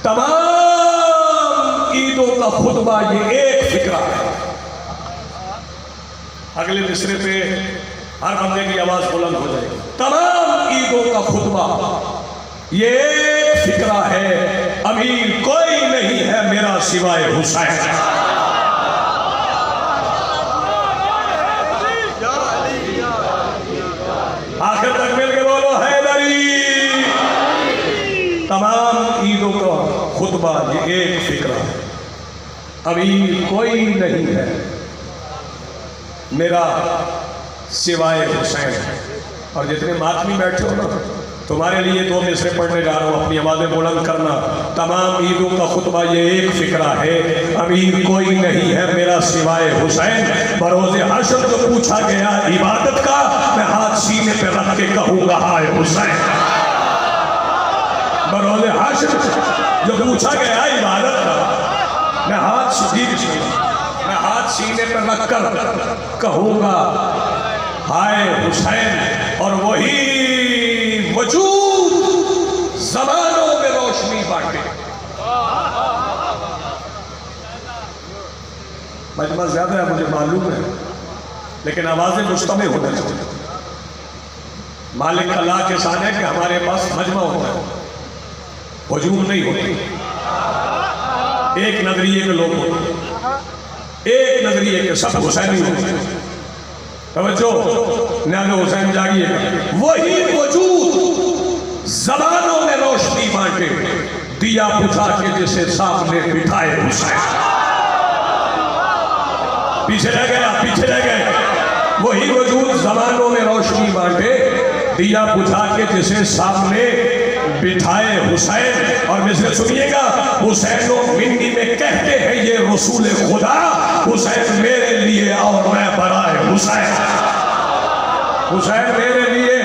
तमाम ईदों का खुतबा ये एक फिक्रा है। अगले मिसरे पे हर बंदे की आवाज बुलंद हो जाएगी। तमाम ईदों का खुतबा ये एक फिक्रा है, अमीर कोई नहीं है मेरा सिवाय हुसैन। आखिर तक मिल के बोलो हैदरी। तमाम ईदों का खुतबा ये एक फिक्रा है, अमीर कोई नहीं है मेरा सिवाय हुसैन। और जितने मातमी बैठे हो ना, तुम्हारे लिए दो मिसरे पढ़ने जा रहा हूँ, अपनी आवाज़ें बुलंद करना। तमाम ईदों का खुतबा ये एक फिक्रा है, अमीर कोई नहीं है मेरा सिवाय हुसैन। बरोज़े हश्र जो पूछा गया इबादत का, मैं हाथ सीने पे रख के कहूँगा हाय हुसैन। बरोज़े हश्र जो पूछा गया इबादत का, मैं हाथ सीने पे रख कर कहूँगा हाय हुसैन। और वही वजूद ज़मानों में रोशनी बांटे। मजमा ज्यादा है मुझे मालूम है, लेकिन आवाजें मुश्तमिल होना चाहिए। मालिक अल्लाह के शान है कि हमारे पास मजमा होता है, वजूद नहीं होती। एक नजरिए के लोग होते, एक नजरिए के सब हुसैनी होते हैं। तवज्जो, न्याज़ हुसैन जागिए। वही वजूद ज़बानों में रोशनी बांटे, दिया बुझा के जिसे सामने बिठाए हुसैन। पीछे रह गए। वही वजूद ज़बानों में रोशनी बांटे, दिया बुझा के जिसे सामने बिठाए हुसैन। और मिसरे सुनिएगा, हुसैन मिन्नी में कहते हैं ये रसूल खुदा, हुसैन मेरे लिए और मैं बराए हुसैन। हुसैन मेरे लिए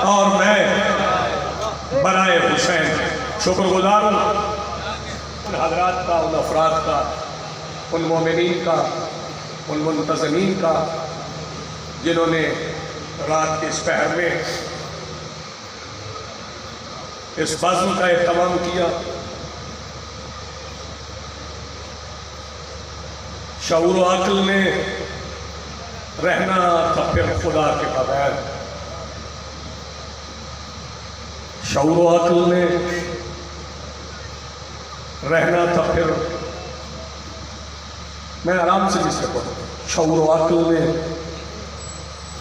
और मैं बराए हुसैन। शुक्रगुजार हूँ उन हज़रात का, उन अफराद का, उन मोमिनीन का, उन मुंतज़मीन का, जिन्होंने रात के इस पहर में इस बाज़म का एहतमाम किया। शऊर व अक्ल में रहना था फिर खुदा के बगैर। शऊर व अक्ल में रहना था फिर, मैं आराम से जिसे पढ़ूँ, शऊर व अक्ल में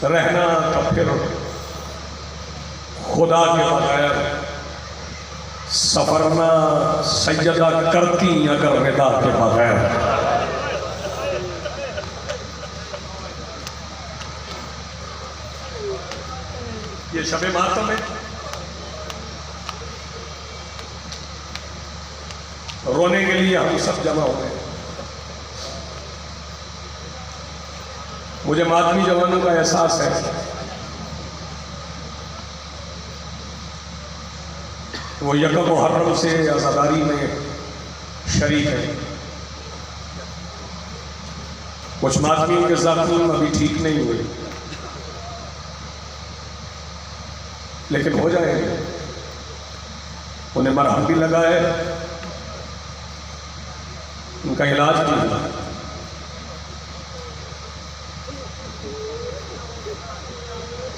रहना था फिर खुदा के बगैर। सफरना सैयदा करती अगर निदा के बगैर। ये शबे मातम है, रोने के लिए हम सब जमा हो गए। मुझे मातमी जवानों का एहसास है, वो यकम मुहर्रम से आज़ादारी में शरीक है। कुछ मातमियों के ज़ख्म अभी ठीक नहीं हुए, लेकिन हो जाएंगे। उन्हें मरहम भी लगा है, उनका इलाज भी हुआ।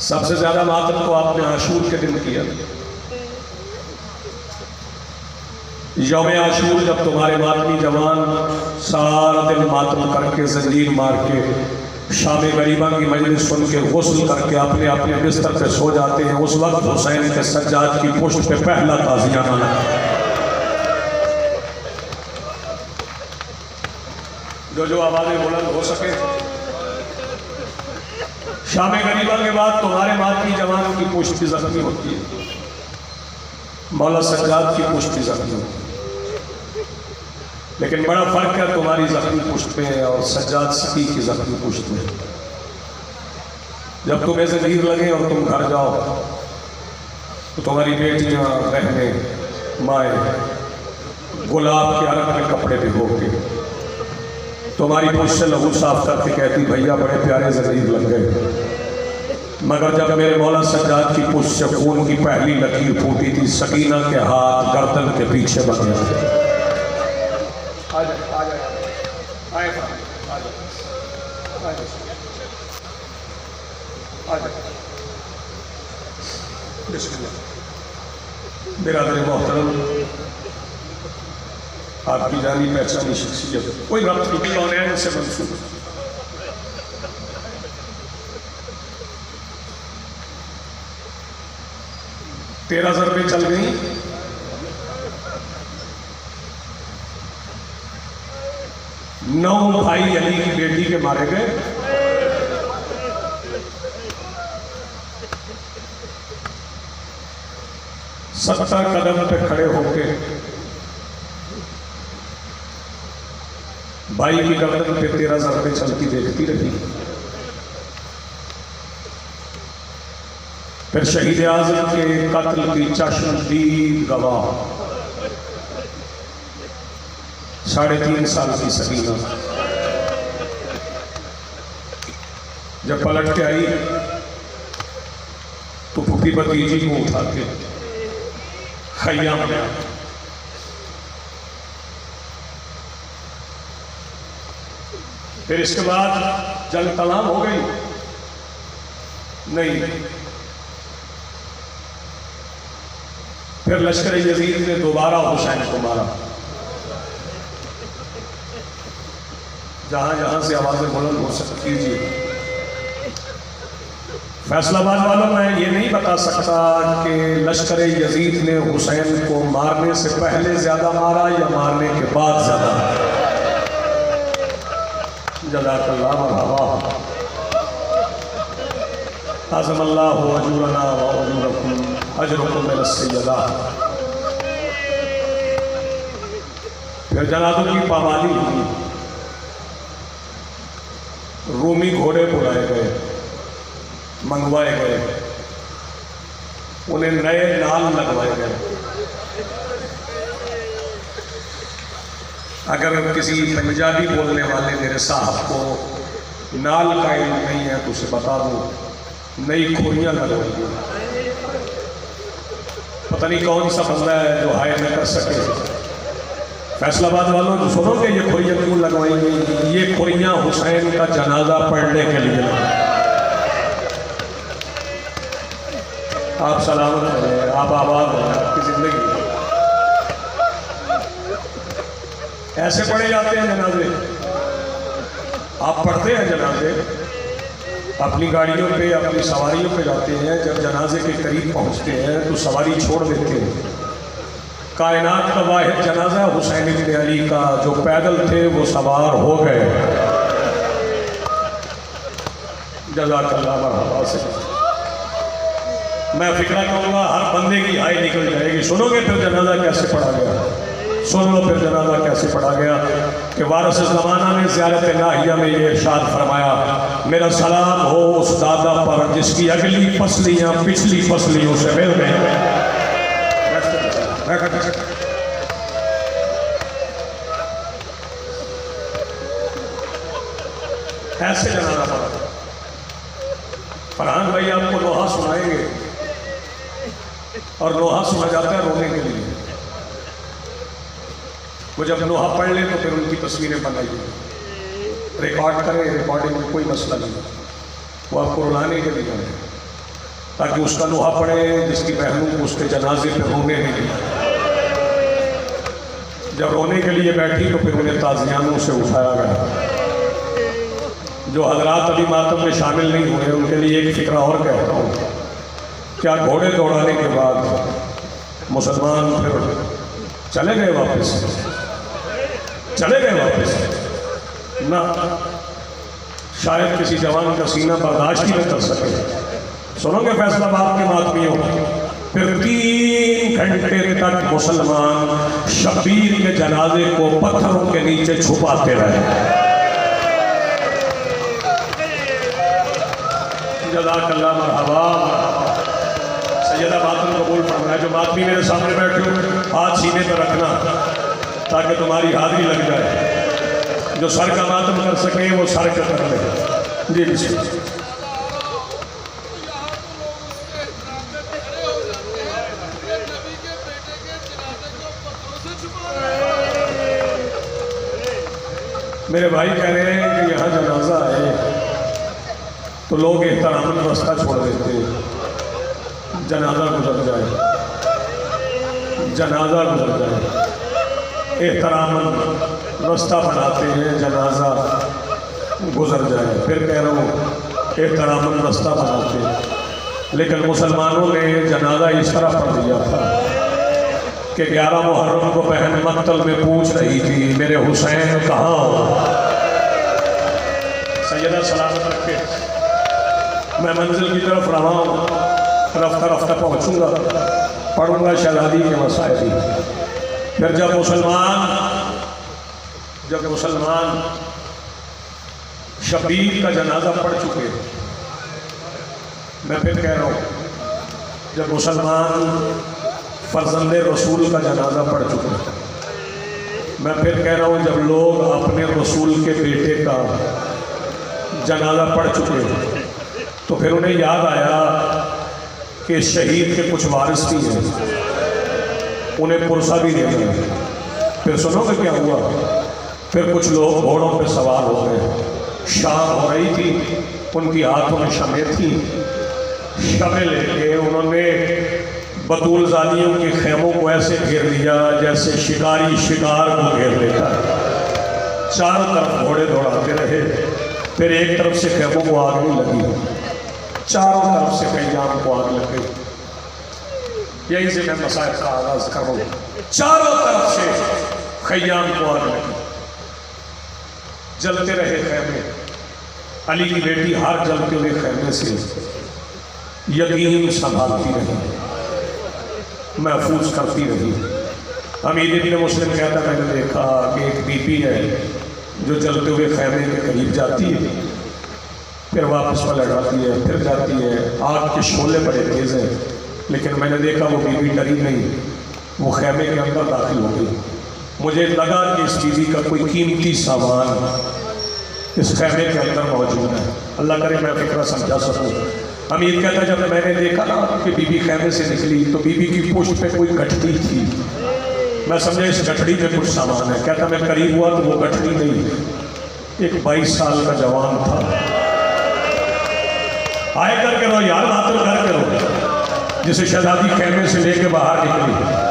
सबसे ज्यादा मातम तो आपने आशूर के दिन किया। यौम आशूर जब तुम्हारे मातमी जवान सारा दिन मातम करके जंजीर मार के शाम गरीबा की मजलिस सुन के गुस्ल करके अपने अपने बिस्तर पे सो जाते हैं, उस वक्त हुसैन के सज्जाद की पुष्ट पे पहला ताज़ियाना लगा। जो आवाज़ें बुलंद हो सके। शाम गरीबा के बाद तुम्हारे मातमी जवानों की पुष्ट भी जख्मी होती है, मौला सज्जाद की पुष्ट भी जख्मी होती है। लेकिन बड़ा फर्क है तुम्हारी जख्मी पुष्ट में और सज्जाद सकी की जख्मी पुष्ट में। जब तुम्हें ज़ंजीर लगे और तुम घर जाओ तो तुम्हारी बेटियां, बहनें, माएँ गुलाब के अरग में कपड़े भिगो के तुम्हारी पुष्ट से लहू साफ करके कहती भैया बड़े प्यारे ज़ंजीर लग गए। मगर जब मेरे मौला सज्जाद की पुष्ट से खून की पहली लकीर फूटी थी, सकीना के हाथ गर्दन के पीछे बन गए थे। बिरादर मोहतरम, आपकी जानी पहचानी शख्सियत कोई रब्त की कौन से मंसूब 13,000 रुपये चल गई। नौ भाई अली की बेटी के मारे गए। सत्तर कदम पे खड़े होके भाई की गर्दन पे 13,000 रुपये चलती देखती रही। फिर शहीद आज़म के कत्ल की चश्मदीद गवाह 3.5 साल की सकीना जब पलट के आई तो फूफी भतीजी को उठा के खयाम में फिर इसके बाद जंग तमाम हो गई। नहीं, फिर लश्कर यजीद ने दोबारा हुसैन को मारा। जहां जहां से आवाजें बुलंद हो सकती थी। फैसलाबाद वालों, मैं ये नहीं बता सकता कि लश्कर यजीद ने हुसैन को मारने से पहले ज्यादा मारा या मारने के बाद ज्यादा। जज़ाकल्लाह मरहबा। आज़मल्लाहु अजूरना व अजूरकुम अजरुकुम मिनस्सय्यदा। फिर जनाज़ों की पामाली हुई। रूमी घोड़े बुलाए गए, मंगवाए गए, उन्हें नए नाल लगवाए गए। अगर किसी पंजाबी बोलने वाले मेरे साहब को नाल का इल्म नहीं है तो उसे बता दो, नई खोरियां लगवाई गई। पता नहीं कौन सा बंदा है जो हाय न कर सके। फैसलाबाद वालों, जो सुनोगे ये खोरियां क्यों लगवाई गई? ये खोरियां हुसैन का जनाजा पढ़ने के लिए। आप सलामत रहे, आप आबाद रहे, आपकी जिंदगी। ऐसे पढ़े जाते हैं जनाजे। आप पढ़ते हैं जनाजे, अपनी गाड़ियों पे, अपनी सवारियों पे जाते हैं। जब जनाजे के करीब पहुंचते हैं तो सवारी छोड़ देते हैं। कायनात का वाहिद जनाजा हुसैन इब्न अली का, जो पैदल थे वो सवार हो गए। जज़ाकल्लाह मरहबा से मैं फिक्रा कहूँगा, हर बंदे की हाय निकल जाएगी। सुनोगे फिर जनाजा कैसे पढ़ा गया? सुन लो फिर जनाजा कैसे पढ़ा गया कि वारिस ज़माना ने ज़ियारत नाहिया में ये इरशाद फरमाया, मेरा सलाम हो उस दादा पर जिसकी अगली फसलियाँ पिछली फसलियों से मिल गई। ऐसे जनाजा पढ़ा। फरहान भाई आपको लोहा सुनाएंगे और लोहा सुना जाता है रोने के लिए। वो जब लोहा पढ़ ले तो फिर उनकी तस्वीरें बनाइए, रिकॉर्ड करें। रिकॉर्डिंग में कोई मसला नहीं, वो आपको रुलाने के लिए है, ताकि उसका लोहा पढ़े जिसकी बहनों को उसके जनाजे पे रोने नहीं दिया। जब रोने के लिए बैठी तो फिर उन्हें ताज़ियानों से उठाया गया। जो हजरात अभी मातम में शामिल नहीं हुए उनके लिए एक फिक्रा और कहता हूँ। क्या घोड़े दौड़ाने के बाद मुसलमान फिर चले गए वापस? चले गए वापस ना। शायद किसी जवान का सीना बर्दाश्त ही न कर सके। सुनोगे फैसलाबाद के मातमियों, फिर 3 घंटे तक मुसलमान शबीर के जनाजे को पत्थरों के नीचे छुपाते रहे। जज़ाकल्लाह मरहबा। सैयदा मातम कबूल फरमाया। जो मातमी मेरे सामने बैठे हो, हाथ सीने पर रखना ताकि तुम्हारी हाजिरी लग जाए। जो सर का मातम कर सके वो सर का कर ले। जी میرے بھائی کہہ رہے ہیں کہ یہاں جنازہ ہے تو لوگ احترام راستہ چھوڑ دیتے ہیں، جنازہ گزر جائے، جنازہ گزر جائے، احترام راستہ بناتے ہیں جنازہ گزر جائے، پھر کہہ رہا ہوں احترام راستہ بناتے ہیں۔ لیکن مسلمانوں نے جنازہ اس طرح پڑھ دیا تھا کہ 11 محرم کو بہن مقتل میں پوچھ رہی تھی میرے حسین کہاں ہو؟ سیدہ سلامت رکھے، میں منزل کی طرف رہا ہوں، رفتہ رفتہ پہنچوں گا، پڑھوں گا شہزادی کے مسائل۔ پھر جب مسلمان شبیر کا جنازہ پڑھ چکے، میں پھر کہہ رہا ہوں جب مسلمان فرزند رسول کا جنازہ پڑھ چکے، میں پھر کہہ رہا ہوں جب لوگ اپنے رسول کے بیٹے کا جنازہ پڑھ چکے تو پھر انہیں یاد آیا کہ شہید کے کچھ وارث بھی ہیں، انہیں پرسہ بھی دینا ہے۔ پھر سنو کہ کیا ہوا، پھر کچھ لوگ گھوڑوں پہ سوار ہو گئے، شام ہو رہی تھی، ان کی ہاتھوں میں شمیں تھیں، شمیں لے کے انہوں نے بطول زادیوں کے خیموں کو ایسے گھیر لیا جیسے شکاری شکار کو گھیر لیتا ہے۔ چاروں طرف گھوڑے دوڑاتے رہے، پھر ایک طرف سے خیموں کو آگ نہیں لگی، چاروں طرف سے خیام کو آگ لگ گئی۔ یہی سے میں مسائل کا آغاز کر رہا ہوں، چاروں طرف سے خیام کو آگ لگی، جلتے رہے خیمے۔ علی کی بیٹی ہر جلتے ہوئے خیمے سے یقین سنبھالتی رہی، محفوظ کرتی رہی۔ امیر ابن مسلم کہتا میں نے دیکھا کہ ایک بی بی ہے جو جلتے ہوئے خیمے کے قریب جاتی ہے، پھر واپس پلٹ آتی ہے، پھر جاتی ہے، آگ کے شعلے بڑے تیز ہیں، لیکن میں نے دیکھا وہ بی بی ڈری نہیں، وہ خیمے کے اندر داخل ہو گئی۔ مجھے لگا کہ اس بی بی کا کوئی قیمتی سامان اس خیمے کے اندر موجود ہے، اللہ کرے میں فکرہ سمجھا سکوں۔ امیر کہتا ہے جب میں نے دیکھا نا کہ بی بی خیمے سے نکلی تو بی بی کی پشت پہ کوئی گٹھڑی تھی، میں سمجھا اس گٹھڑی میں کچھ سامان ہے۔ کہتا میں قریب ہوا تو وہ گٹھڑی نہیں، ایک 22 سال کا جوان تھا۔ آئے کر کے رو یار ماتم کر کے رو، جسے شہزادی خیمے سے لے کے باہر نکلی۔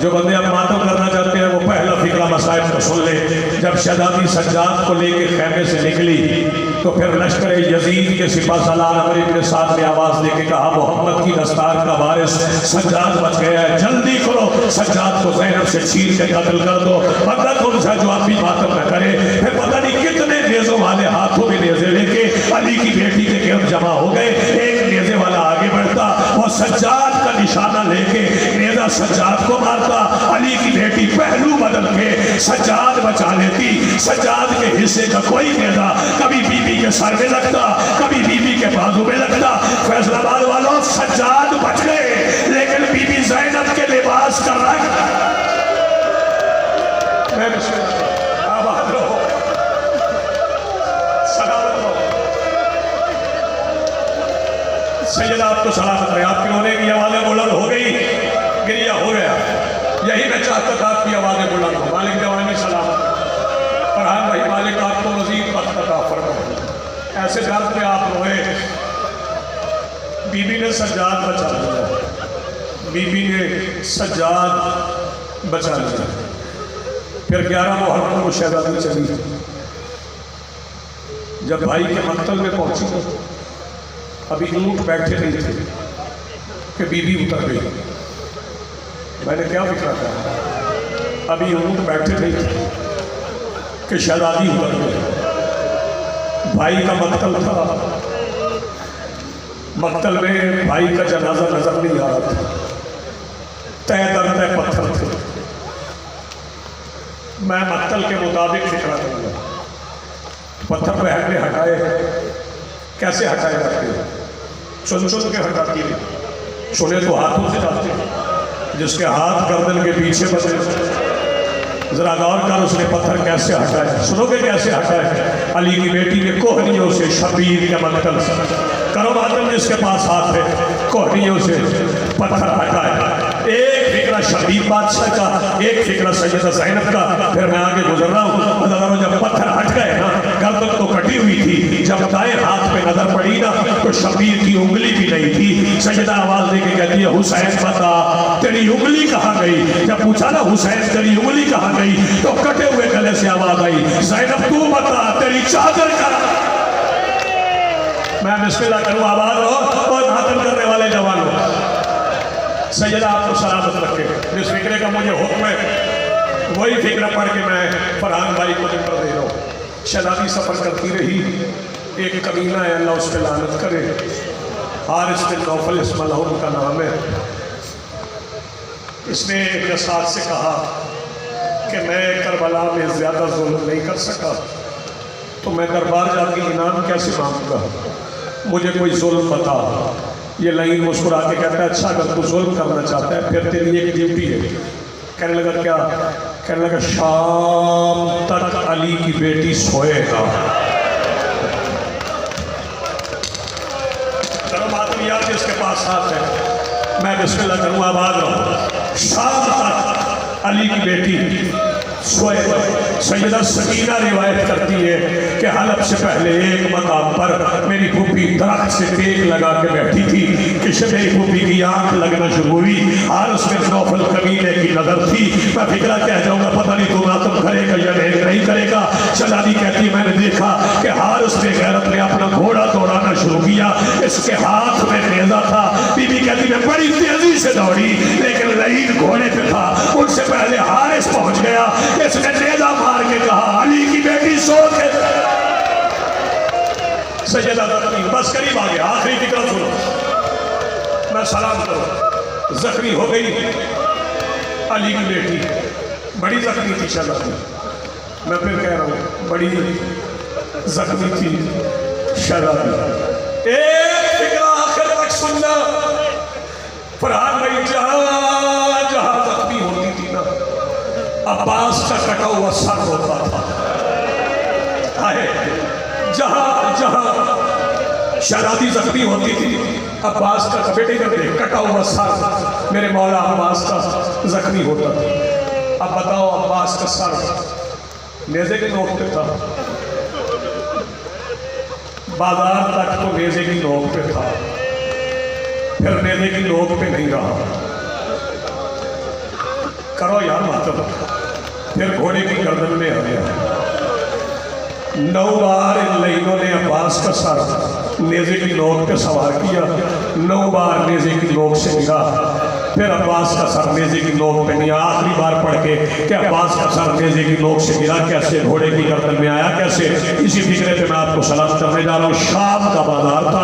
جو بندے اب ماتم کرنا چاہتے ہیں وہ پہلا فقرہ مسائل کو سن لے۔ جب شہزادی سجاد کو لے کے خیمے سے نکلی تو پھر لشکر یزید کے سپہ سالار عمر بن سعد نے آواز دے کے کہا محمد کی دستار کا وارث سجاد بچ گیا ہے، جلدی کرو سجاد کو زینب سے چھین کے قتل کر دو، مگر کون سا جو آپ بھی ماتم نہ کرے۔ پھر پتہ نہیں کتنے نیزوں والے ہاتھوں میں نیزے لے کے علی کی بیٹی کے گرد جمع ہو گئے۔ ایک نیزے والا آگے بڑھتا اور سجاد کا نشانہ لے کے نیزہ سجاد کو مارتا، علی کی بیٹی پہلو بدل کے سجاد بچا لیتی۔ سجاد کے حصے کا کوئی نیزہ کبھی بی بی کے سر میں لگتا، کبھی بی بی کے بازو میں لگتا۔ فیصل آباد والوں سجاد بچ گئے لیکن بی بی زینب کے لباس کا رنگ آباد رہو، سلامت رہو۔ سیدہ آپ کو سلامت رہے، آپ کے رونے کی آوازیں بلند ہو گئی، گریہ ہو گیا۔ یہی میں چاہتا تھا آپ کی آوازیں بلند ہو۔ مالک جوانی سلامت، فرحان بھائی مالک آپ کو مزید وقت عطا فرمائے۔ ایسے درد پہ آپ روئے، بی بی نے سجاد بچا لیا، بی بی نے سجاد بچا لیا۔ پھر 11 محرم کو شہزادی چلی، جب بھائی کے مقتل میں پہنچی ابھی اونٹ بیٹھے نہیں تھے کہ بی بی اتر گئی۔ میں نے کیا فکر کیا، ابھی اونٹ بیٹھے نہیں تھے کہ شہزادی اتر گئی۔ بھائی کا مقتل تھا، مقتل میں بھائی کا جنازہ نظر نہیں آ رہا تھا، تہ در تہ پتھر تھے۔ میں مقتل کے مطابق فکر کروں گا، پتھر بہن نے ہٹائے، کیسے ہٹائے جاتے ہیں؟ چن چن کے ہٹاتی ہے، چنے تو ہاتھوں سے جاتے ہیں، جس کے ہاتھ گردن کے پیچھے بسے۔ ذرا غور کر اس نے پتھر کیسے ہٹائے، سنو گے کیسے ہٹائے؟ علی کی بیٹی نے کوہنیوں سے شبیر کے مقتل کرو ماتم جس کے پاس ہاتھ ہے، کوہنیوں سے پتھر ہٹائے۔ ایک فکر फिक्रा शबीब बादशाह का, एक फिक्रा सैयदा ज़ैनब का। फिर मैं आगे गुजर रहा हूँ, जब पत्थर हट गए ना, गर्दन तो कटी हुई थी, जब दाएं हाथ पे नजर पड़ी ना तो शबीर की उंगली भी नहीं थी। सैयदा आवाज देके कहती है, हुसैन बता तेरी उंगली कहाँ गई? जब पूछा ना हुसैन तेरी उंगली कहाँ गई, तो कटे हुए गले से आवाज आई, ज़ैनब तू बता तेरी चादर कहाँ? मैं बिस्मिल्लाह करूँ, आवाज हो और हाथन करने वाले जवानों, सैयदा आपको सलामत रखे। जिस फिक्रे का मुझे हुक्म है वही फिक्र पढ़ के मैं फरहान भाई को जिक्र दे रहा हूँ। शहजादी सफ़र करती रही, एक कमीना है, अल्लाह उस पर लानत करे, हारिस बिन नौफल इस मलहून का नाम है। इसने अपने साथ से कहा कि मैं करबला में ज़्यादा जुल्म नहीं कर सका, तो मैं दरबार जाके इनाम कैसे मांगूंगा, मुझे कोई जुल्म बता। ये लाइन मुस्कुरा के कहता है, अच्छा अगर तू जुल्म करना चाहता है फिर तेरी एक ड्यूटी है। कहने लगा क्या? कहने लगा शाम तक अली की बेटी सोएगा। चलो मातम यार जिसके पास हाथ है, मैं बिस्मिल्लाह करूँ, आबाद रहूँ। शाम तक अली की बेटी सोएगा। सैयदा सकीना रिवायत करती है कि हलफ से पहले एक मकाम पर मेरी फूफी दरख्त से टेक लगा के बैठी थी कि मेरी फूफी की आंख लगना शुरू हुई। हारिस बिन नौफल कमीने की नजर थी। मैं फिक्रा कह जाऊंगा, पता नहीं तू मातम करेगा या नहीं करेगा। शहजादी कहती, मैंने देखा कि हारिस बेगैरत ने अपना घोड़ा दौड़ाना शुरू किया, इसके हाथ में नेजा था। बीबी कहती, मैं बड़ी तेजी से दौड़ी लेकिन लईन घोड़े पे था, उनसे पहले हारिस पहुंच गया। इसने नेजा मार के कहा, अली की बेटी सो के। सैयदा बस करीब आ गया, आखिरी फिक्रा सुनो, मैं सलाम करूं। जख्मी हो गई अली की बेटी, बड़ी जख्मी थी शहजादी। मैं फिर कह रहा हूं, बड़ी जख्मी थी शहजादी। एक फिक्रा आखिर तक सुनना, फरहान भाई जहां जहां जख्मी होती थी ना, अब्बास का कटा हुआ सर होता था। जहां जहां शहजादी जख्मी होती थी, अब्बास का बेटे का कटा हुआ सर मेरे मौला अब्बास का जख्मी होता था। अब बताओ, अब्बास का सर नेज़े के नोक पे था, बाजार तक तो नेज़े की नोक पे था, फिर नेज़े की नोक पे नहीं रहा। करो यार मतलब, फिर घोड़े की गर्दन में आ गया। 9 बार इन लाइनों ने अब्बास का सर नेज़े की नोक पे सवार किया, 9 बार नेज़े की नोक से गिरा, फिर अब्बास का सर नेज़े की नोक पे नहीं। आखिरी बार पढ़ के कि अब्बास का सर नेज़े की नोक से गिरा कैसे, घोड़े की गर्दन में आया कैसे। इसी फिक्रे पे मैं आपको सलाम करने जा रहा हूँ। शाम का बाजार था,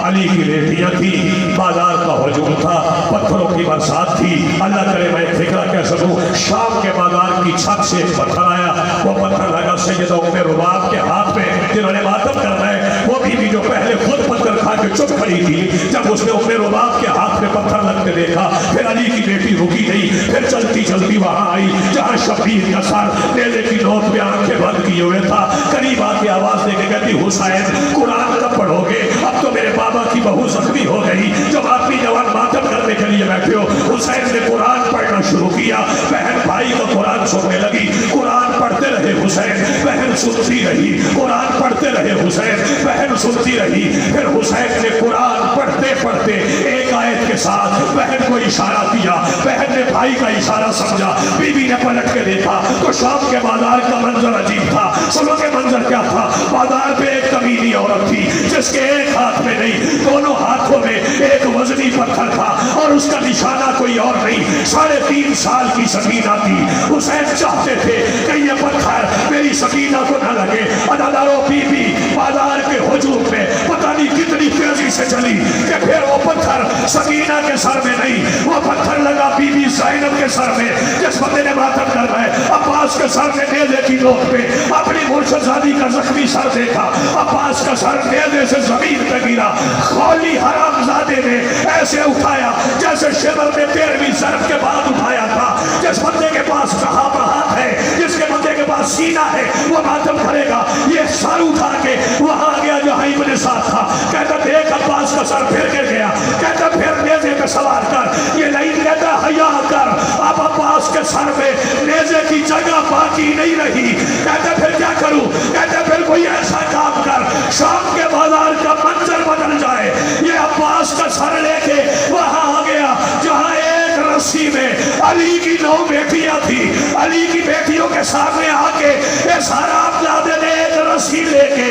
अली की बेटियाँ थी, बाजार का हजूम था, पत्थरों की बरसात थी। अल्लाह करे मैं फिक्रा कह सकूँ। शाम के बाजार की छत से एक पत्थर आया, वो पत्थर लगा सैयदा उम्मे रुबाब के हाथ में, जिन्होंने मातम करना है। वो बीवी जो पहले खुद पत्थर खा के चुप खड़ी थी, जब उसने उम्मे रुबाब के हाथ में पत्थर लगते देखा, फिर अली की बेटी रुकी नहीं, फिर चलती चलती वहां आई जहां शबीर का सर नेज़े की नोक पे आंखें बंद किए हुए था। करीब आके आवाज देके कहती, हुसैन कुरान कब पढ़ोगे? अब तो मेरे बाबा की बहू जख्मी हो गई, जब आदमी जवान मातम करने के लिए बैठे हो। हुसैन ने कुरान पढ़ना शुरू किया, बहन भाई को कुरान सुनने लगी। कुरान पढ़ते रहे हुसैन, बहन सुनती रही, कुरान पढ़ते रहे हुसैन, बहन सुनती रही। फिर हुसैन ने कुरान पढ़ते पढ़ते एक आयत के साथ बहन को इशारा किया, बहन ने भाई का इशारा समझा। बीबी ने पलट के देखा तो शाम के बाजार का मंजर अजीब था। सुनो के मंजर क्या था? बाजार पे एक कमीनी औरत थी जिसके एक हाथ में नहीं, दोनों हाथों में एक वजनी पत्थर था और उसका निशाना कोई और नहीं, 3.5 साल की सकीना थी। हुसैन चाहते थे कि ये पत्थर मेरी सकीना को न लगे। अदादारो बीबी बाजार के हुजूम में पता नहीं कितनी तेजी से चली कि फिर वो पत्थर सकीना के सर में नहीं, वो पत्थर लगा बीबी ज़ैनब के सर में, जिस बंदे ने मातम करना है। अब्बास के सर ने नेज़े की नोक पे अपनी मुर्शदादी का जख्मी सर देखा, अब्बास का सर नेज़े से जमीन पे गिरा। खौली हरामजादे ने ऐसे उठाया जैसे शिमर ने 13वीं ज़रब के बाद उठाया था। जिस बंदे के पास हाथ है, जिसके बंदे के पास सीना है, वो मातम करेगा। ये सर उठा के वहां गया जहां इब्ने साद था, कहता देख عباس کا سر پھر گر گیا. کہتا پھر نیزے پہ سوار کر. یہ نہیں کہتا حیا کر. اب عباس کے سر پہ نیزے کی جگہ باقی نہیں رہی. کہتا پھر کیا کروں؟ کہتا پھر کوئی ایسا کام کر شام کے بازار کا منظر بدل جائے. یہ عباس کا سر لے کے وہاں آ گیا جہاں ایک رسی میں علی کی 9 بیٹیاں تھی. علی کی بیٹیوں کے سامنے آ کے یہ سارا اپلادے نے ایک رسی لے کے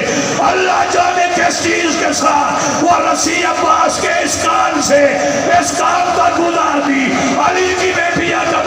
اللہ جانے کس چیز کے ساتھ وہ رسی عباس کے اس کان سے اس کان پر گزار دی. علی کی بیٹیاں کا